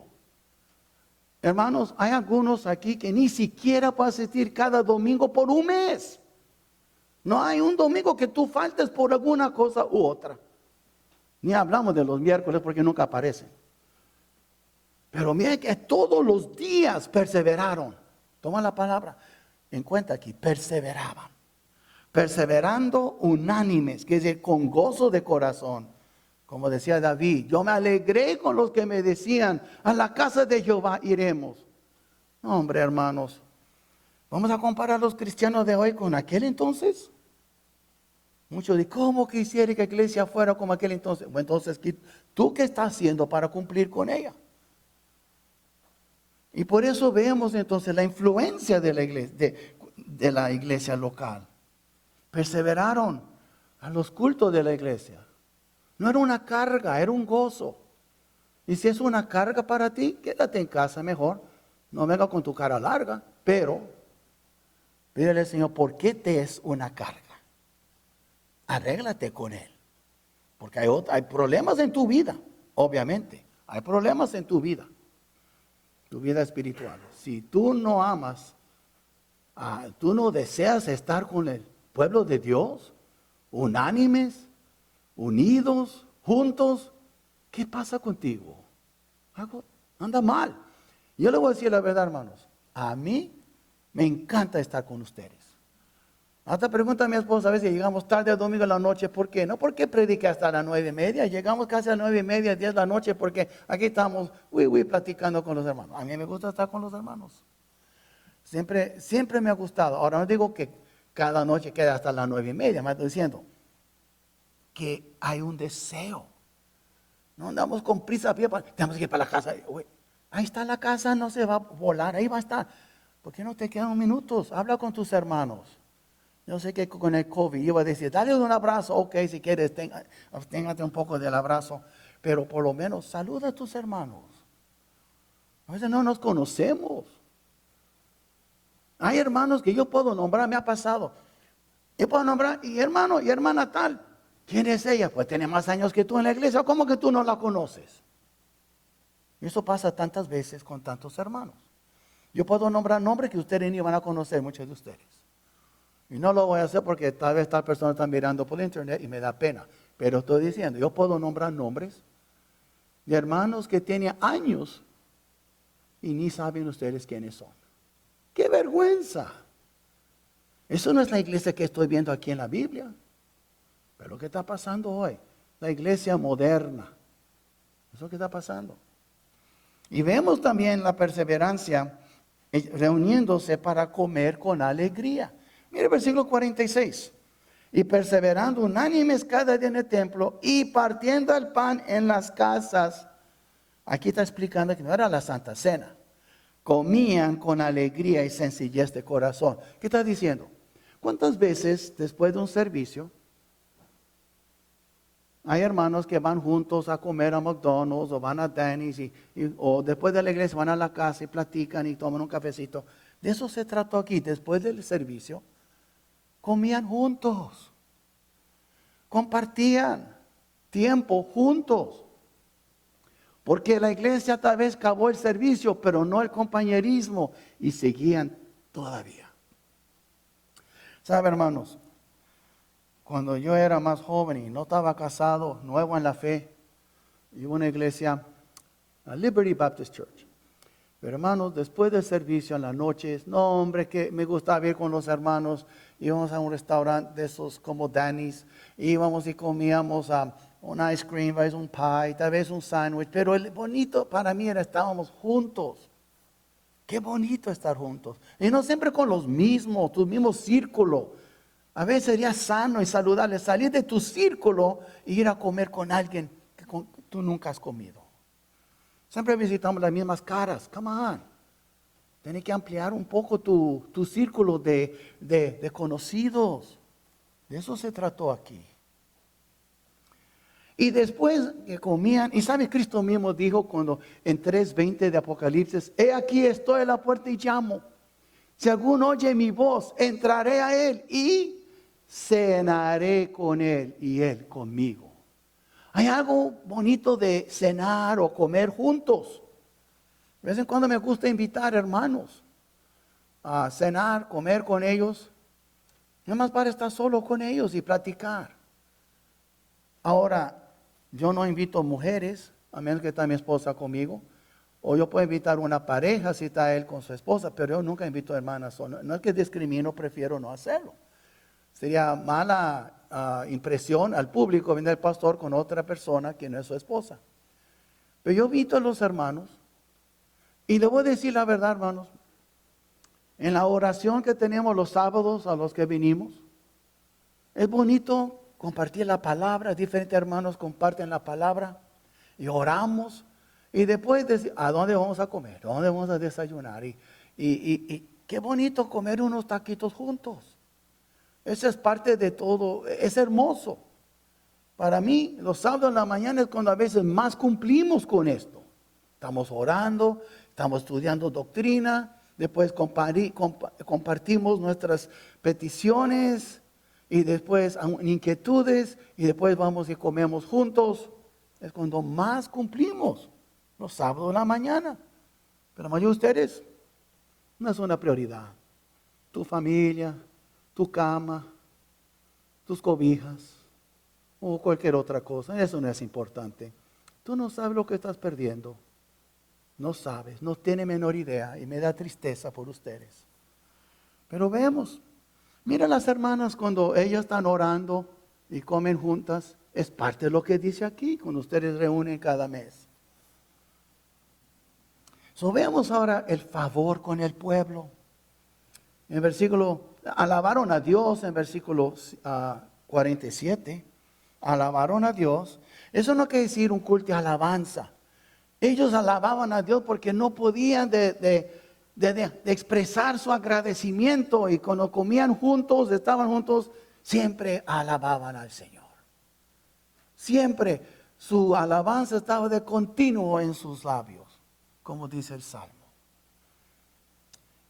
Hermanos, hay algunos aquí que ni siquiera pueden asistir cada domingo por un mes. No hay un domingo que tú faltes por alguna cosa u otra. Ni hablamos de los miércoles porque nunca aparecen. Pero mira que todos los días perseveraron. Toma la palabra en cuenta aquí, perseveraban. Perseverando unánimes, que es decir, con gozo de corazón. Como decía David, yo me alegré con los que me decían, a la casa de Jehová iremos. No, hombre, hermanos, vamos a comparar a los cristianos de hoy con aquel entonces. Muchos dicen, ¿cómo quisiera que la iglesia fuera como aquel entonces? Bueno, entonces, ¿tú qué estás haciendo para cumplir con ella? Y por eso vemos entonces la influencia de la iglesia local. Perseveraron a los cultos de la iglesia. No era una carga, era un gozo. Y si es una carga para ti, quédate en casa mejor. No venga con tu cara larga, pero pídele al Señor, ¿por qué te es una carga? Arréglate con Él. Porque hay problemas en tu vida, obviamente. Hay problemas en tu vida espiritual. Si tú no amas, tú no deseas estar con el pueblo de Dios, unánimes, unidos, juntos, ¿qué pasa contigo? Algo anda mal. Yo le voy a decir la verdad, hermanos. A mí Me encanta estar con ustedes. Hasta pregunta a mi esposa a veces llegamos tarde el domingo en la noche, ¿por qué? No porque predique hasta las 9:30, llegamos casi a las 9:30, 10 de la noche, porque aquí estamos, platicando con los hermanos. A mí me gusta estar con los hermanos. Siempre me ha gustado. Ahora no digo que cada noche queda hasta las 9:30, me estoy diciendo que hay un deseo. No andamos con prisa, tenemos que ir para la casa. Ahí está la casa, no se va a volar, ahí va a estar. ¿Por qué no te quedan minutos? Habla con tus hermanos. Yo sé que con el COVID iba a decir, dale un abrazo, ok, si quieres, téngate un poco del abrazo, pero por lo menos saluda a tus hermanos. A veces no nos conocemos. Hay hermanos que yo puedo nombrar, me ha pasado. Yo puedo nombrar, y hermano y hermana tal. ¿Quién es ella? Pues tiene más años que tú en la iglesia. ¿Cómo que tú no la conoces? Y eso pasa tantas veces con tantos hermanos. Yo puedo nombrar nombres que ustedes ni van a conocer, muchos de ustedes. Y no lo voy a hacer porque tal vez tal persona está mirando por internet y me da pena. Pero estoy diciendo, yo puedo nombrar nombres de hermanos que tienen años y ni saben ustedes quiénes son. ¡Qué vergüenza! Eso no es la iglesia que estoy viendo aquí en la Biblia. Pero ¿qué está pasando hoy? La iglesia moderna. Eso es lo que está pasando. Y vemos también la perseverancia reuniéndose para comer con alegría. Mire el versículo 46. Y perseverando unánimes cada día en el templo y partiendo el pan en las casas. Aquí está explicando que no era la Santa Cena. Comían con alegría y sencillez de corazón. ¿Qué está diciendo? ¿Cuántas veces después de un servicio hay hermanos que van juntos a comer a McDonald's o van a Denny's o después de la iglesia van a la casa y platican y toman un cafecito? De eso se trató aquí. Después del servicio comían juntos, compartían tiempo juntos. Porque la iglesia tal vez acabó el servicio, pero no el compañerismo, y seguían todavía. ¿Sabe, hermanos? Cuando yo era más joven y no estaba casado, nuevo en la fe, iba a una iglesia, a Liberty Baptist Church. Pero hermanos, después del servicio en las noches, no hombre, que me gustaba ir con los hermanos, íbamos a un restaurante de esos como Danny's, íbamos y comíamos un ice cream, a veces un pie, tal vez un sándwich, pero el bonito para mí era estábamos juntos. Qué bonito estar juntos. Y no siempre con los mismos, tu mismo círculo. A veces sería sano y saludable salir de tu círculo e ir a comer con alguien que tú nunca has comido. Siempre visitamos las mismas caras. Come on. Tienes que ampliar un poco tu círculo de conocidos. De eso se trató aquí. Y después que comían, y sabe, Cristo mismo dijo cuando en 3:20 de Apocalipsis, he aquí estoy a la puerta y llamo. Si alguno oye mi voz, entraré a él y cenaré con él y él conmigo. Hay algo bonito de cenar o comer juntos. De vez en cuando me gusta invitar hermanos a cenar, comer con ellos. Nada más para estar solo con ellos y platicar. Ahora, yo no invito mujeres, a menos que esté mi esposa conmigo. O yo puedo invitar una pareja si está él con su esposa, pero yo nunca invito hermanas. No es que discrimino, prefiero no hacerlo. Sería mala impresión al público venir el pastor con otra persona que no es su esposa. Pero yo invito a los hermanos, y le voy a decir la verdad, hermanos, en la oración que tenemos los sábados a los que vinimos, es bonito compartir la palabra, diferentes hermanos comparten la palabra, y oramos, y después decir, ¿a dónde vamos a comer? ¿A dónde vamos a desayunar? Y qué bonito comer unos taquitos juntos. Eso es parte de todo, es hermoso. Para mí, los sábados en la mañana es cuando a veces más cumplimos con esto. Estamos orando, estamos estudiando doctrina, después compartimos nuestras peticiones y después inquietudes y después vamos y comemos juntos. Es cuando más cumplimos, los sábados en la mañana. Pero la mayoría de ustedes no es una prioridad. Tu familia, tu cama, tus cobijas o cualquier otra cosa, eso no es importante. Tú no sabes lo que estás perdiendo. No sabes, no tienes menor idea y me da tristeza por ustedes. Pero vemos, mira las hermanas cuando ellas están orando y comen juntas. Es parte de lo que dice aquí, cuando ustedes reúnen cada mes. So, veamos ahora el favor con el pueblo. En el versículo, alabaron a Dios en versículo 47. Alabaron a Dios. Eso no quiere decir un culto de alabanza. Ellos alababan a Dios porque no podían de expresar su agradecimiento. Y cuando comían juntos, estaban juntos, siempre alababan al Señor. Siempre su alabanza estaba de continuo en sus labios, como dice el Salmo.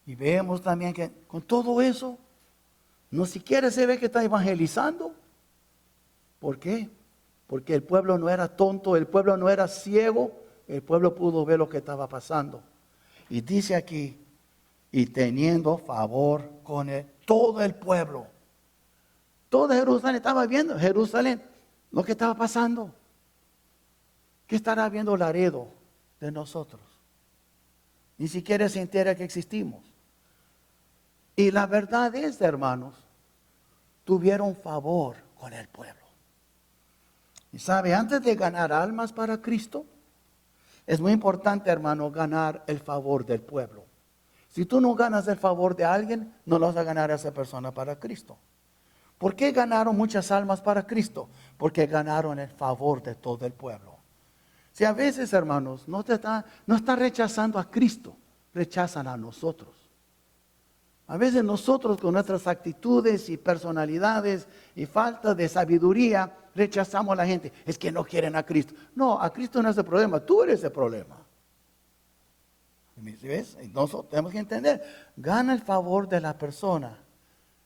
Y vemos también que con todo eso, no siquiera se ve que está evangelizando. ¿Por qué? Porque el pueblo no era tonto, el pueblo no era ciego, el pueblo pudo ver lo que estaba pasando. Y dice aquí, y teniendo favor con todo el pueblo. Todo Jerusalén estaba viendo, Jerusalén, lo que estaba pasando. ¿Qué estará viendo Laredo de nosotros? Ni siquiera se entera que existimos. Y la verdad es, hermanos, tuvieron favor con el pueblo. Y sabe, antes de ganar almas para Cristo, es muy importante, hermano, ganar el favor del pueblo. Si tú no ganas el favor de alguien, no lo vas a ganar a esa persona para Cristo. ¿Por qué ganaron muchas almas para Cristo? Porque ganaron el favor de todo el pueblo. Si a veces, hermanos, no están rechazando a Cristo, rechazan a nosotros. A veces nosotros con nuestras actitudes y personalidades y falta de sabiduría rechazamos a la gente. Es que no quieren a Cristo. No, a Cristo no es el problema, tú eres el problema. ¿Ves? Nosotros tenemos que entender, gana el favor de la persona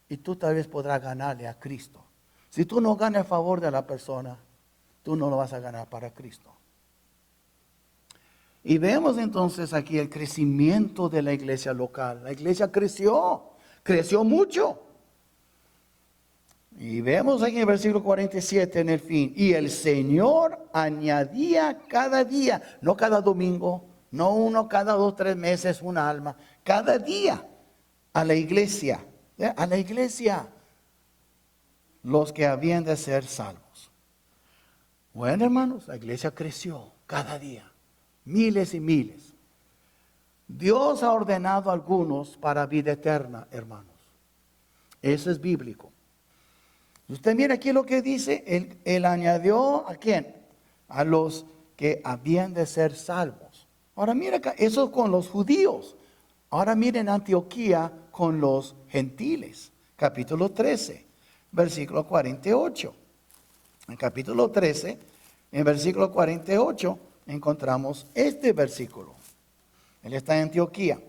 y tú tal vez podrás ganarle a Cristo. Si tú no ganas el favor de la persona, tú no lo vas a ganar para Cristo. Y vemos entonces aquí el crecimiento de la iglesia local. La iglesia creció mucho. Y vemos aquí en el versículo 47 en el fin. Y el Señor añadía cada día, no cada domingo, no uno cada 2 o 3 meses, una alma, cada día a la iglesia, los que habían de ser salvos. Bueno, hermanos, la iglesia creció cada día. Miles y miles. Dios ha ordenado a algunos para vida eterna, hermanos. Eso es bíblico. Usted mira aquí lo que dice. Él añadió ¿a quién? A los que habían de ser salvos. Ahora mira acá, eso con los judíos. Ahora miren Antioquía con los gentiles. Capítulo 13, versículo 48. En capítulo 13, en versículo 48. Encontramos este versículo. Él está en Antioquía.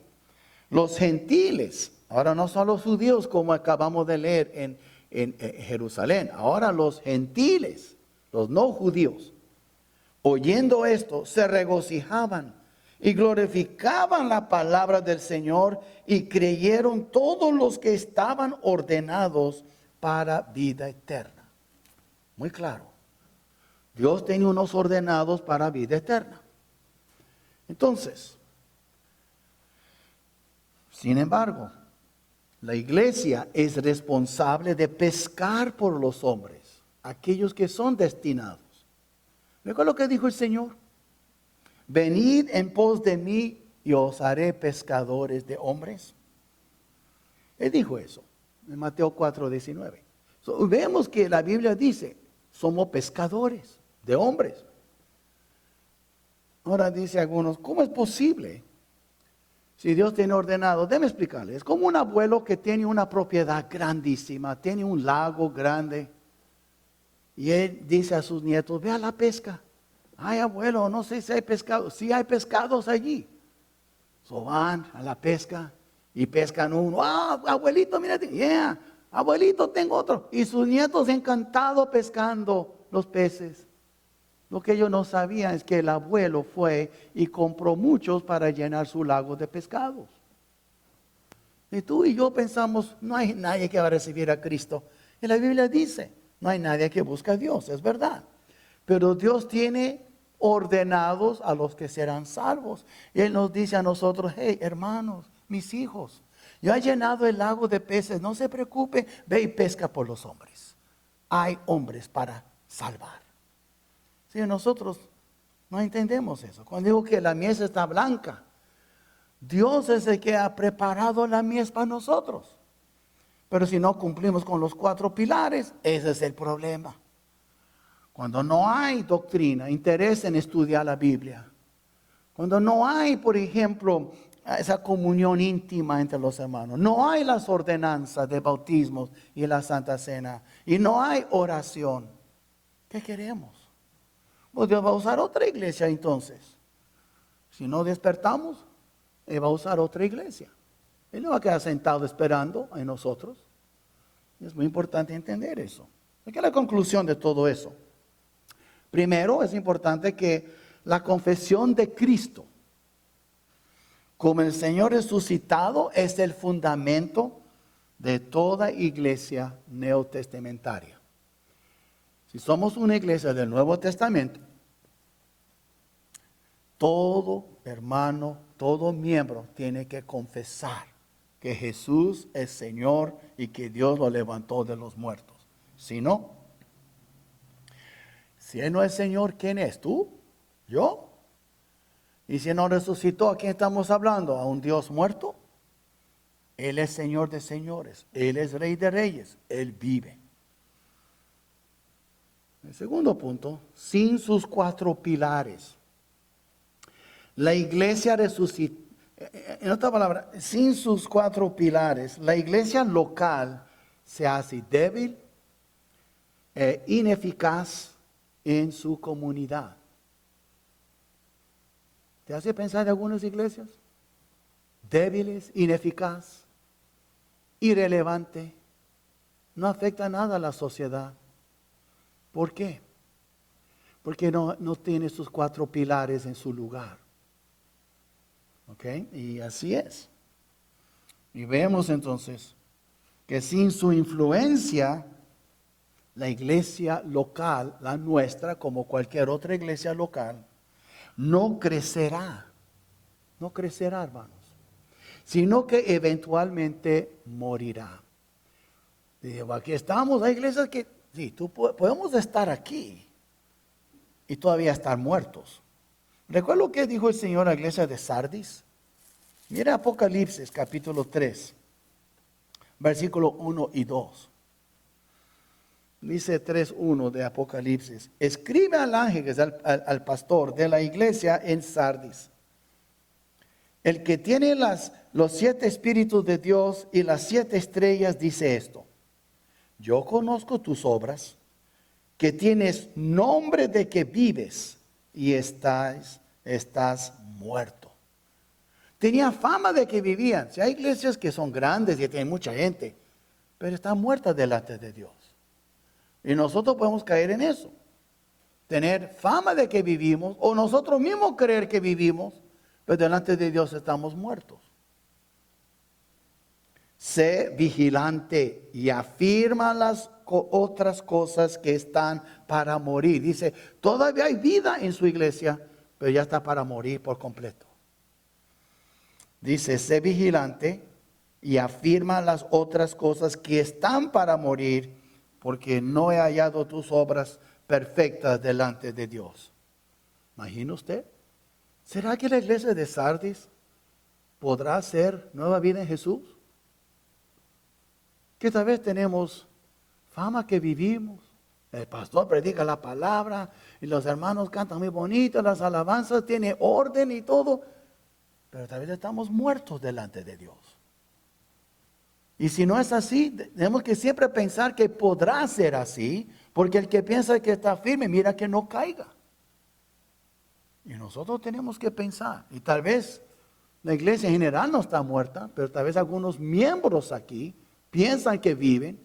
Los gentiles, ahora no son los judíos como acabamos de leer en Jerusalén. Ahora los gentiles, los no judíos, oyendo esto, se regocijaban y glorificaban la palabra del Señor y creyeron todos los que estaban ordenados para vida eterna. Muy claro. Dios tiene unos ordenados para vida eterna. Entonces, sin embargo, la iglesia es responsable de pescar por los hombres, aquellos que son destinados. ¿Recuerda lo que dijo el Señor? Venid en pos de mí y os haré pescadores de hombres. Él dijo eso en Mateo 4:19. Vemos que la Biblia dice, somos pescadores de hombres. Ahora dice algunos, ¿cómo es posible? Si Dios tiene ordenado, déjame explicarles. Es como un abuelo que tiene una propiedad grandísima, tiene un lago grande. Y él dice a sus nietos, ve a la pesca. Ay, abuelo, no sé si hay pescado. Sí hay pescados allí. So van a la pesca y pescan uno. Ah, abuelito, mírate. Yeah, abuelito, tengo otro. Y sus nietos encantados pescando los peces. Lo que ellos no sabían es que el abuelo fue y compró muchos para llenar su lago de pescados. Y tú y yo pensamos, no hay nadie que va a recibir a Cristo. Y la Biblia dice, no hay nadie que busque a Dios, es verdad. Pero Dios tiene ordenados a los que serán salvos. Y Él nos dice a nosotros, hey, hermanos, mis hijos, Yo he llenado el lago de peces, no se preocupe, ve y pesca por los hombres. Hay hombres para salvar. Si nosotros no entendemos eso. Cuando digo que la mies está blanca, Dios es el que ha preparado la mies para nosotros. Pero si no cumplimos con los 4 pilares, ese es el problema. Cuando no hay doctrina, interés en estudiar la Biblia. Cuando no hay, por ejemplo, esa comunión íntima entre los hermanos. No hay las ordenanzas de bautismos y la Santa Cena. Y no hay oración. ¿Qué queremos? Pues Dios va a usar otra iglesia entonces. Si no despertamos, Él va a usar otra iglesia. Él no va a quedar sentado esperando en nosotros. Es muy importante entender eso. ¿Qué es la conclusión de todo eso? Primero, es importante que la confesión de Cristo como el Señor resucitado es el fundamento de toda iglesia neotestamentaria. Si somos una iglesia del Nuevo Testamento, todo hermano, todo miembro tiene que confesar que Jesús es Señor y que Dios lo levantó de los muertos. Si no, si Él no es Señor, ¿quién es? ¿Tú? ¿Yo? Y si no resucitó, ¿a quién estamos hablando? ¿A un Dios muerto? Él es Señor de señores. Él es Rey de reyes. Él vive. El segundo punto, sin sus 4 pilares. La iglesia resucitó. En otra palabra, sin sus 4 pilares, la iglesia local se hace débil e ineficaz en su comunidad. ¿Te hace pensar en algunas iglesias? Débiles, ineficaz, irrelevante, no afecta nada a la sociedad. ¿Por qué? Porque no tiene sus 4 pilares en su lugar. ¿Ok? Y así es. Y vemos entonces que sin su influencia, la iglesia local, la nuestra, como cualquier otra iglesia local, no crecerá, hermanos, sino que eventualmente morirá. Digo, aquí estamos, hay iglesias que, sí, podemos estar aquí y todavía estar muertos. ¿Recuerda lo que dijo el Señor a la iglesia de Sardis? Mira Apocalipsis capítulo 3, versículo 1 y 2. Dice 3:1 de Apocalipsis. Escribe al ángel, que es al pastor de la iglesia en Sardis. El que tiene los 7 espíritus de Dios y las 7 estrellas dice esto. Yo conozco tus obras, que tienes nombre de que vives y estás muerto. Tenía fama de que vivían. Si hay iglesias que son grandes y tienen mucha gente, pero están muertas delante de Dios. Y nosotros podemos caer en eso. Tener fama de que vivimos, o nosotros mismos creer que vivimos, pero delante de Dios estamos muertos. Sé vigilante y afirma las otras cosas que están para morir. Dice, todavía hay vida en su iglesia, pero ya está para morir por completo. Dice, sé vigilante y afirma las otras cosas que están para morir, porque no he hallado tus obras perfectas delante de Dios. ¿Imagina usted? ¿Será que la iglesia de Sardis podrá ser nueva vida en Jesús? Que tal vez tenemos fama que vivimos. El pastor predica la palabra y los hermanos cantan muy bonito, las alabanzas tienen orden y todo, pero tal vez estamos muertos delante de Dios. Y si no es así, tenemos que siempre pensar que podrá ser así, porque el que piensa que está firme, mira que no caiga. Y nosotros tenemos que pensar, y tal vez la iglesia en general no está muerta, pero tal vez algunos miembros aquí piensan que viven.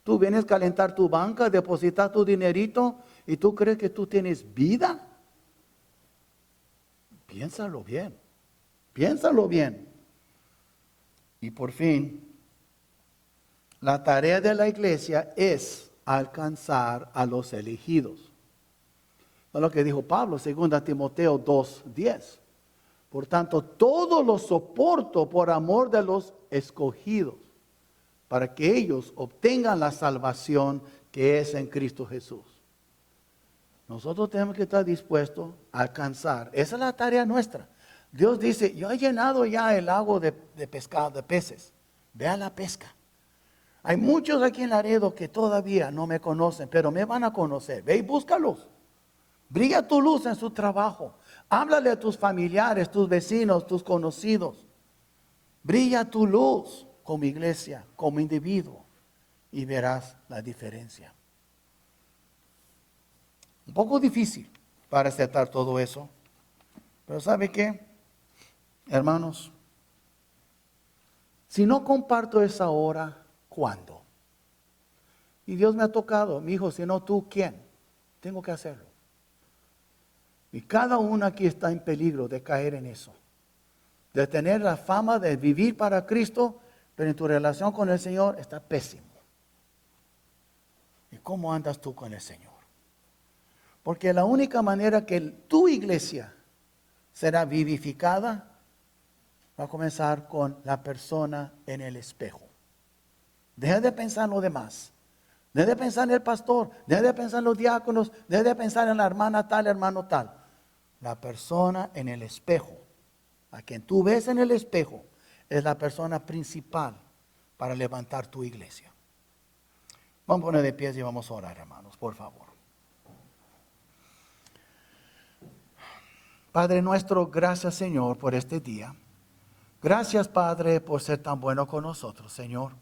Tú vienes a calentar tu banca, depositar tu dinerito, y tú crees que tú tienes vida. Piénsalo bien, piénsalo bien. Y por fin, la tarea de la iglesia es alcanzar a los elegidos. Es lo que dijo Pablo, 2 Timoteo 2:10. Por tanto, todo lo soporto por amor de los escogidos, para que ellos obtengan la salvación que es en Cristo Jesús. Nosotros tenemos que estar dispuestos a alcanzar. Esa es la tarea nuestra. Dios dice, yo he llenado ya el lago de pescado, de peces. Ve a la pesca. Hay muchos aquí en Laredo que todavía no me conocen, pero me van a conocer. Ve y búscalos. Brilla tu luz en su trabajo. Háblale a tus familiares, tus vecinos, tus conocidos. Brilla tu luz como iglesia, como individuo, y verás la diferencia. Un poco difícil para aceptar todo eso, pero ¿sabe qué, hermanos? Si no comparto esa hora, ¿cuándo? Y Dios me ha tocado, mi hijo, si no tú, ¿quién? Tengo que hacerlo. Y cada uno aquí está en peligro de caer en eso. De tener la fama de vivir para Cristo, pero en tu relación con el Señor está pésimo. ¿Y cómo andas tú con el Señor? Porque la única manera que tu iglesia será vivificada va a comenzar con la persona en el espejo. Deja de pensar en lo demás. Deja de pensar en el pastor. Deja de pensar en los diáconos. Deja de pensar en la hermana tal, hermano tal. La persona en el espejo, a quien tú ves en el espejo, es la persona principal para levantar tu iglesia. Vamos a poner de pies y vamos a orar, hermanos, por favor. Padre nuestro, gracias, Señor, por este día. Gracias, Padre, por ser tan bueno con nosotros, Señor.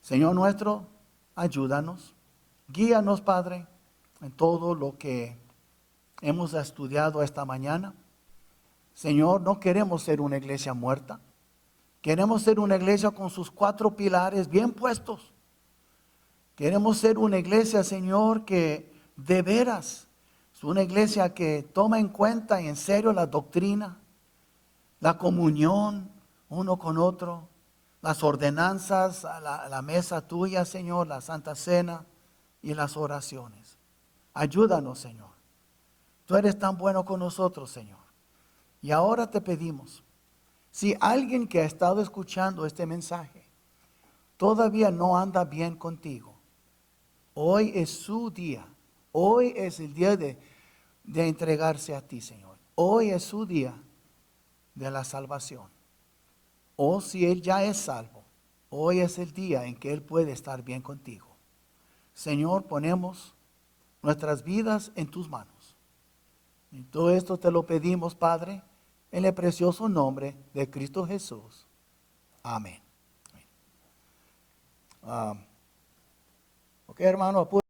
Señor nuestro, ayúdanos, guíanos, Padre, en todo lo que hemos estudiado esta mañana. Señor, no queremos ser una iglesia muerta. Queremos ser una iglesia con sus 4 pilares bien puestos. Queremos ser una iglesia, Señor, que de veras es una iglesia que toma en cuenta y en serio la doctrina, la comunión uno con otro, las ordenanzas, la mesa tuya, Señor, la Santa Cena y las oraciones. Ayúdanos, Señor. Tú eres tan bueno con nosotros, Señor. Y ahora te pedimos, si alguien que ha estado escuchando este mensaje todavía no anda bien contigo, hoy es su día. Hoy es el día de entregarse a ti, Señor. Hoy es su día de la salvación. O si él ya es salvo, hoy es el día en que él puede estar bien contigo. Señor, ponemos nuestras vidas en tus manos. Y todo esto te lo pedimos, Padre, en el precioso nombre de Cristo Jesús. Amén. Ok, hermano,